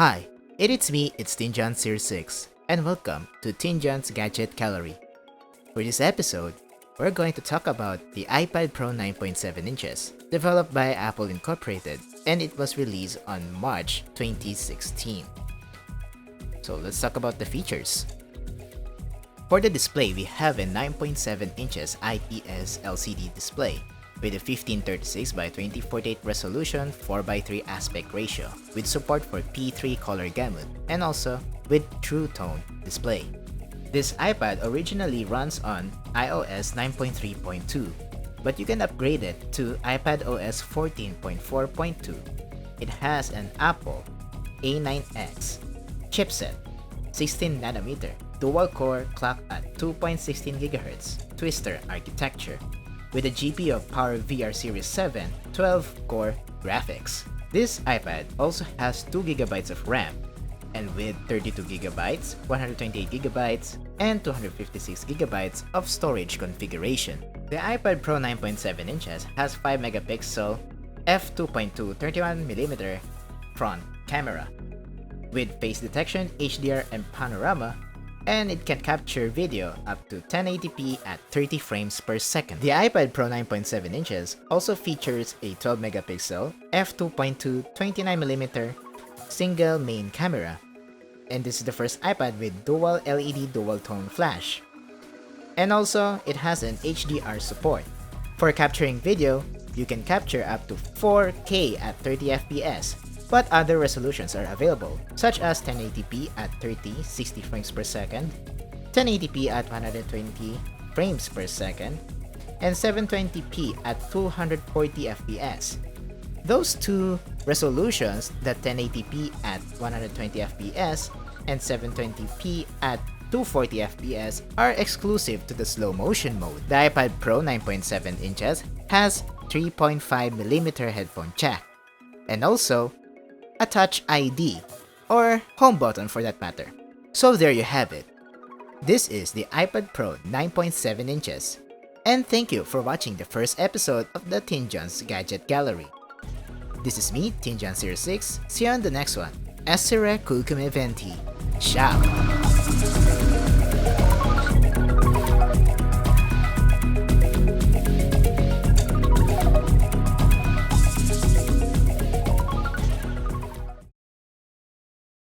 Hi, it's TinJon's Series 6, and welcome to TinJon's Gadget Gallery. For this episode, we're going to talk about the iPad Pro 9.7 inches, developed by Apple Incorporated, and it was released on March 2016. So let's talk about the features. For the display, we have a 9.7 inches IPS LCD display with a 1536 by 2048 resolution 4:3 aspect ratio with support for P3 color gamut and also with True Tone display. This iPad originally runs on iOS 9.3.2, but you can upgrade it to iPadOS 14.4.2. It has an Apple A9X chipset, 16nm, dual-core clock at 2.16 GHz, Twister architecture, with a GPU of PowerVR Series 7 12-core graphics. This iPad also has 2GB of RAM, and with 32GB, 128GB, and 256GB of storage configuration. The iPad Pro 9.7 inches has 5MP f2.2 31mm front camera with face detection, HDR, and panorama, and it can capture video up to 1080p at 30 frames per second. The iPad Pro 9.7 inches also features a 12MP f2.2 29mm single main camera, and this is the first iPad with dual LED dual tone flash. And also, it has an HDR support. For capturing video, you can capture up to 4K at 30fps, but other resolutions are available, such as 1080p at 60 frames per second, 1080p at 120 frames per second, and 720p at 240 fps. Those two resolutions, the 1080p at 120 fps and 720p at 240 fps, are exclusive to the slow motion mode. The iPad Pro 9.7 inches has 3.5mm headphone jack, and also a Touch ID, or home button for that matter. So there you have it. This is the iPad Pro 9.7 inches. And thank you for watching the first episode of the TinJon's Gadget Gallery. This is me, TinJon's Series 6. See you on the next one. Essere culcum eventi. Ciao!